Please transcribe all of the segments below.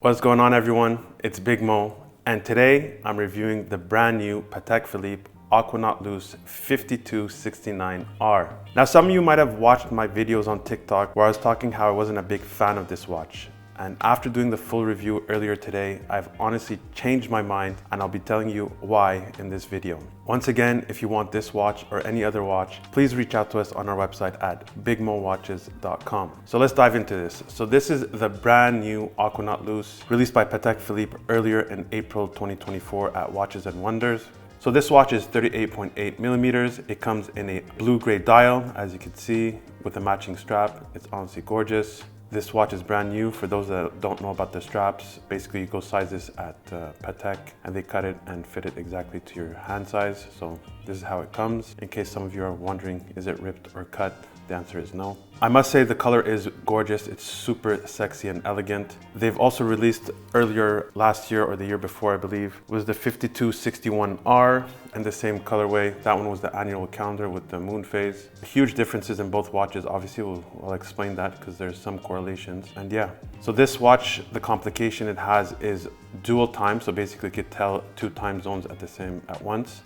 What's going on, everyone? It's Big Mo, and today I'm reviewing the brand new PATEK Philippe Aquanaut Luce 5269R. Now, some of you might have watched my videos on TikTok where I was talking how I wasn't a big fan of this watch. And after doing the full review earlier today, I've honestly changed my mind, and I'll be telling you why in this video. Once again, if you want this watch or any other watch, please reach out to us on our website at bigmowatches.com. So let's dive into this. So this is the brand new Aquanaut Luce released by PATEK Philippe earlier in April 2024 at Watches and Wonders. So this watch is 38.8 millimeters. It comes in a blue-gray dial, as you can see, with a matching strap. It's honestly gorgeous. This watch is brand new. For those that don't know about the straps, basically you go size this at PATEK and they cut it and fit it exactly to your hand size. So this is how it comes. In case some of you are wondering, is it ripped or cut? The answer is no. I must say the color is gorgeous. It's super sexy and elegant. They've also released earlier last year or the year before, I believe, was the 5261R in the same colorway. That one was the annual calendar with the moon phase. Huge differences in both watches. Obviously, we'll explain that because there's some correlations. And yeah, so this watch, the complication it has is dual time. So basically you could tell two time zones at once.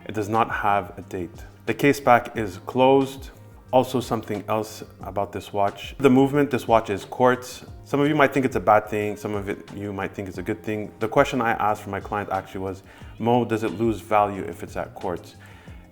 It does not have a date. The case back is closed. Also, something else about this watch, the movement. This watch is quartz. Some of you might think it's a bad thing, some of you might think it's a good thing. The question I asked for my client actually was, Mo, does it lose value if it's at quartz?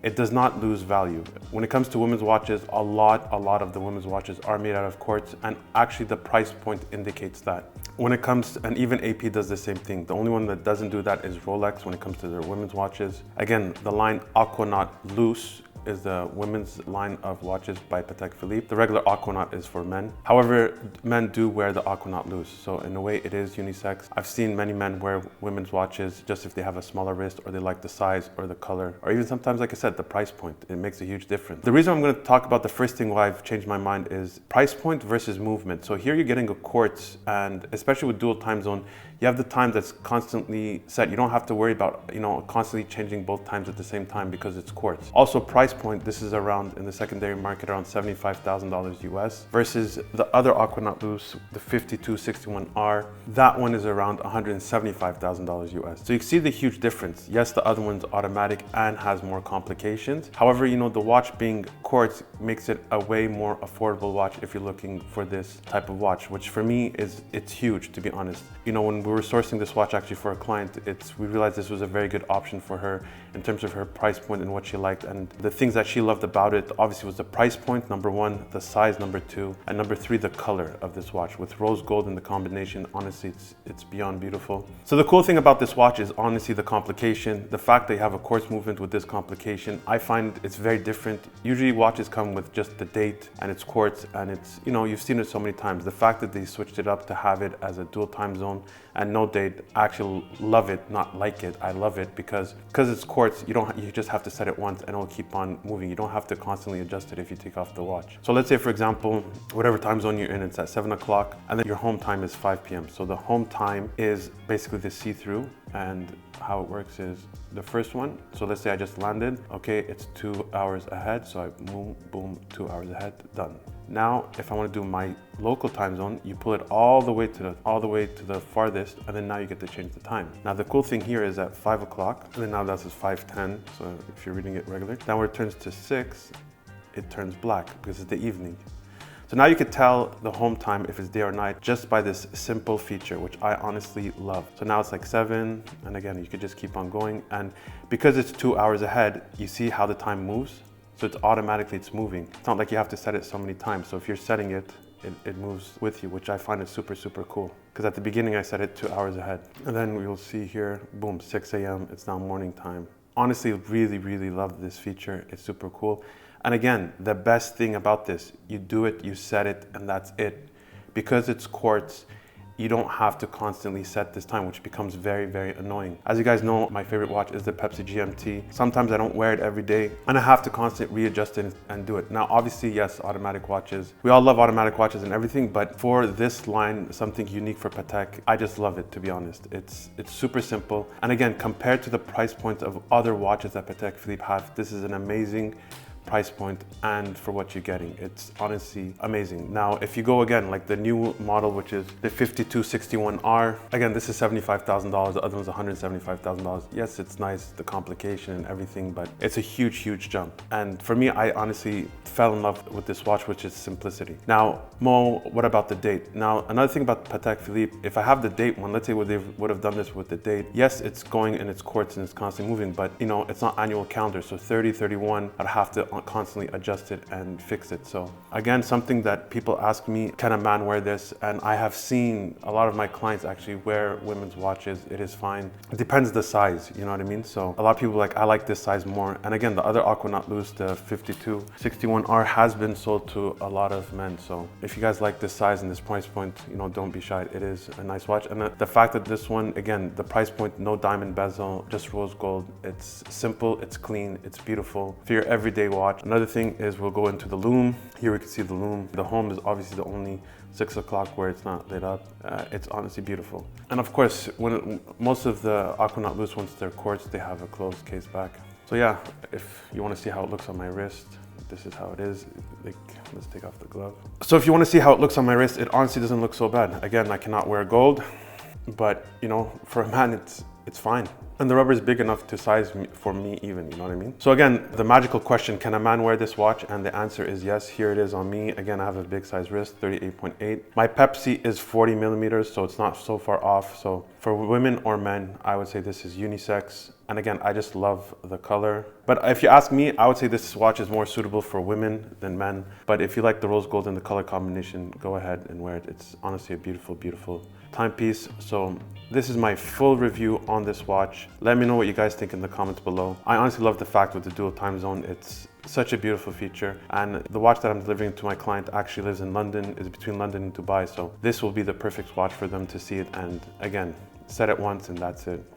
It does not lose value. When it comes to women's watches, a lot of the women's watches are made out of quartz, and actually the price point indicates that. When it comes, and even AP does the same thing. The only one that doesn't do that is Rolex when it comes to their women's watches. Again, the line Aquanaut Luce is the women's line of watches by PATEK Philippe. The regular Aquanaut is for men. However, men do wear the Aquanaut Luce. So in a way it is unisex. I've seen many men wear women's watches just if they have a smaller wrist or they like the size or the color, or even sometimes, like I said, the price point. It makes a huge difference. The reason I'm going to talk about the first thing why I've changed my mind is price point versus movement. So here you're getting a quartz, and especially with dual time zone, you have the time that's constantly set. You don't have to worry about, constantly changing both times at the same time because it's quartz. Also, price point, this is around, in the secondary market, around $75,000 US versus the other Aquanaut Luce, the 5261R. That one is around $175,000 US. So you can see the huge difference. Yes, the other one's automatic and has more complications. However, the watch being quartz makes it a way more affordable watch if you're looking for this type of watch, which for me it's huge, to be honest. When we were sourcing this watch actually for a client, we realized this was a very good option for her in terms of her price point and what she liked. And the things that she loved about it obviously was the price point, number one, the size, number two, and number three, the color of this watch. With rose gold in the combination, honestly, it's beyond beautiful. So the cool thing about this watch is honestly the complication. The fact that you have a quartz movement with this complication, I find it's very different. Usually watches come with just the date and it's quartz, and it's, you've seen it so many times. The fact that they switched it up to have it as a dual time zone and no date, I actually love it, not like it. I love it because it's quartz. You just have to set it once and it'll keep on moving. You don't have to constantly adjust it if you take off the watch. So let's say, for example, whatever time zone you're in, it's at 7 o'clock and then your home time is 5 p.m. So the home time is basically the see-through, and how it works is the first one. So let's say I just landed. Okay, it's 2 hours ahead. So I boom, boom, 2 hours ahead, done. Now, if I want to do my local time zone, you pull it all the way to the farthest, and then now you get to change the time. Now, the cool thing here is at 5 o'clock, and then now that's 5:10. So if you're reading it regular, now when it turns to 6, it turns black because it's the evening. So now you could tell the home time if it's day or night just by this simple feature, which I honestly love. So now it's like 7, and again, you could just keep on going. And because it's 2 hours ahead, you see how the time moves. So it's moving. It's not like you have to set it so many times. So if you're setting it, it moves with you, which I find is super, super cool. Because at the beginning, I set it 2 hours ahead. And then we'll see here, boom, 6 a.m. It's now morning time. Honestly, really, really love this feature. It's super cool. And again, the best thing about this, you do it, you set it, and that's it. Because it's quartz, you don't have to constantly set this time, which becomes very, very annoying. As you guys know, my favorite watch is the Pepsi GMT. Sometimes I don't wear it every day and I have to constantly readjust it and do it. Now, obviously, yes, automatic watches. We all love automatic watches and everything, but for this line, something unique for PATEK, I just love it, to be honest. It's super simple. And again, compared to the price point of other watches that PATEK Philippe have, this is an amazing price point and for what you're getting. It's honestly amazing. Now, if you go again, like the new model, which is the 5261R, again, this is $75,000. The other one's $175,000. Yes, it's nice, the complication and everything, but it's a huge, huge jump. And for me, I honestly fell in love with this watch, which is simplicity. Now, Mo, what about the date? Now, another thing about Patek Philippe, if I have the date one, let's say they would have done this with the date. Yes, it's going in its course and it's constantly moving, but you know, it's not annual calendar. So 30, 31, I'd have to constantly adjust it and fix it. So again, something that people ask me, can a man wear this? And I have seen a lot of my clients actually wear women's watches. It is fine. It depends the size, you know what I mean? So a lot of people are like, I like this size more. And again, the other Aquanaut Luce, the 5261R, has been sold to a lot of men. So if you guys like this size and this price point, you know, don't be shy. It is a nice watch. And the fact that this one, again, the price point, no diamond bezel, just rose gold. It's simple, it's clean, it's beautiful for your everyday watch. Another thing is we'll go into the lume. Here we can see the lume. The home is obviously the only 6 o'clock where it's not lit up. It's honestly beautiful. And of course, most of the Aquanaut Luce, once they're quartz, they have a closed case back. So yeah, if you want to see how it looks on my wrist, this is how it is. Like, let's take off the glove. So if you want to see how it looks on my wrist, it honestly doesn't look so bad. Again, I cannot wear gold, but you know, for a man, it's fine. And the rubber is big enough to size me, for me even, you know what I mean? So again, the magical question, can a man wear this watch? And the answer is yes. Here it is on me. Again, I have a big size wrist, 38.8. My Pepsi is 40 millimeters, so it's not so far off. So for women or men, I would say this is unisex. And again, I just love the color. But if you ask me, I would say this watch is more suitable for women than men. But if you like the rose gold and the color combination, go ahead and wear it. It's honestly a beautiful, beautiful timepiece. So this is my full review on this watch. Let me know what you guys think in the comments below. I honestly love the fact with the dual time zone. It's such a beautiful feature. And the watch that I'm delivering to my client actually lives in London, is between London and Dubai. So this will be the perfect watch for them to see it. And again, set it once and that's it.